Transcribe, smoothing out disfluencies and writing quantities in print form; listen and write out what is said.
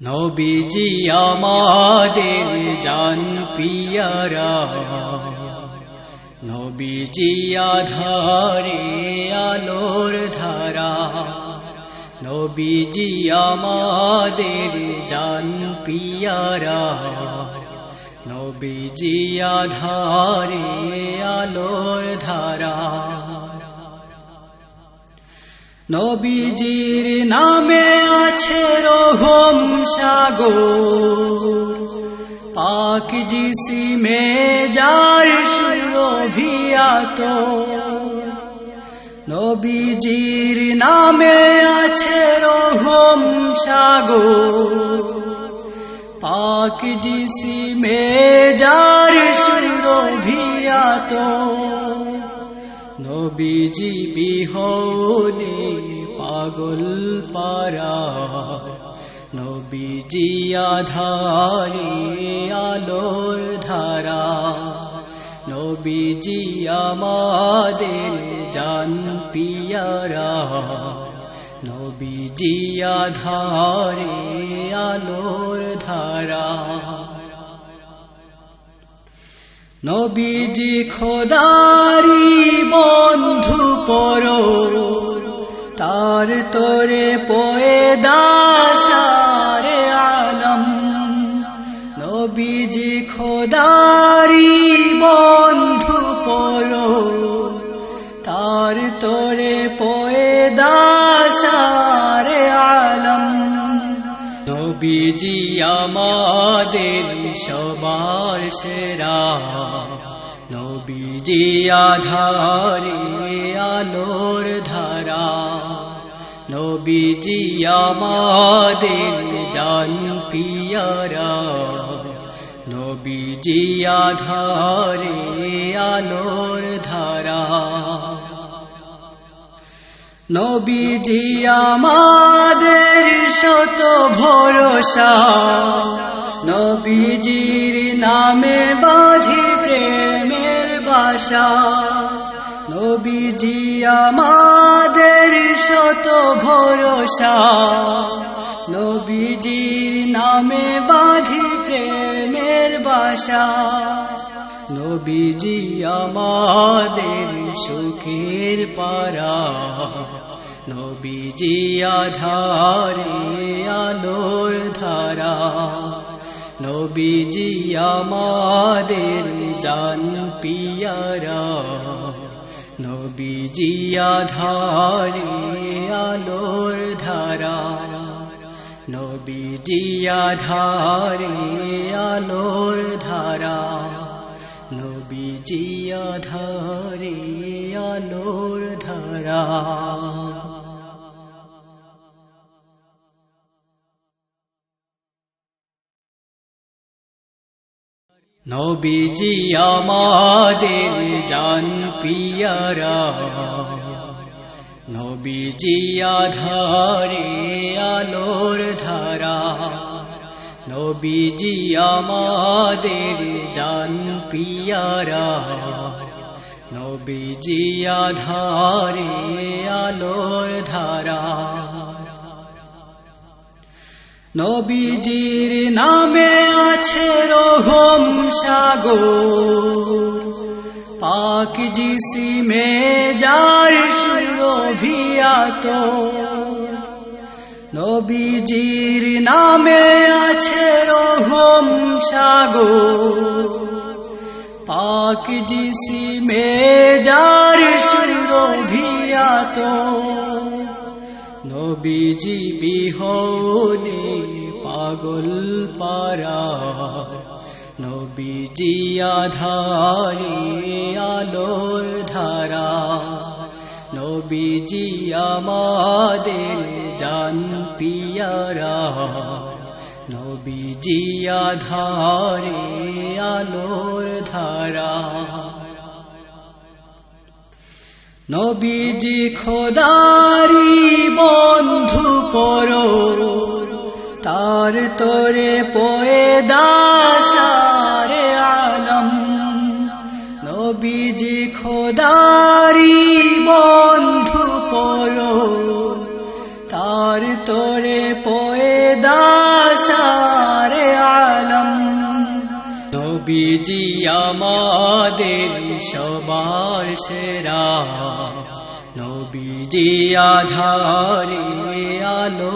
নবীজি আমাদের জান পিয়ারা, নবীজি আধারে আলোর ধারা, নবীজি আমাদের জান পিয়ারা, নবীজি আধারে আলোর ধারা। নবীজির নামে আছে রহম সাগর, পাক জিসিমে যার সুরভিয়াত। নবীজির নামে আছে রহম সাগর, পাক জিসিমে যার সুরভিয়াত। নবীজি বিহনে পাগল পারা, নবীজি আধারে আলোর ধারা, নবীজি আমাদের জান পিয়ারা, নবীজি আধারে আলোর ধারা। নবীজি খোদারি বন্ধু পর, তার তোরে পয়দা সারে আলম। নবীজি খোদারি বন্ধু পর, তার তোরে পয়দা সারে আলম। নবীজি আমাদের সবার সেরা, নবীজি আধারে আলোর ধারা, নবীজি আমাদের জান পিয়ারা, নবীজি আধারে আলোর ধারা। নবীজি আমাদের শত ভরসা, নবীজির নামে বাঁধি প্রেমের বাসা। নবীজি আমাদের শত ভরসা, নবীজির নামে বাঁধি প্রেমের বাসা। নবীজি আমাদের সুখের পারা, নবীজি আধারে আলোর ধারা, নবীজি আমাদের জান পিয়ারা, নবীজি আধারে আলোর ধারা, নবীজি আধারে আলোর ধারা, নবীজি আধারে আলোর ধারা। নবীজি আমাদের জান পিয়ারা, নবীজি আধারে আলোর ধারা, নবীজি আমাদের জান পিয়ারা, নবীজি আধারে আলোর ধারা। নবীজির নামে আছে রহম সাগর, পাক জিসিমে যার সুরভিয়াত। নবীজির নামে আছে রহম সাগর, পাক জিসিমে যার সুরভিয়াত। নবীজি বিহনে পাগল পারা, নবীজি আধারে আলোর ধারা, নবীজি আমাদের জান পিয়ারা, নবীজি আধারে আলোর ধারা। নবীজি খোদারি বন্ধু পর, তার তোরে পয়দা সারে আলম। নবীজি খোদারি বন্ধু পর, তার তোরে পয়দা নবীজি আমাদের সবার সেরা, নবীজি আধারে আলো।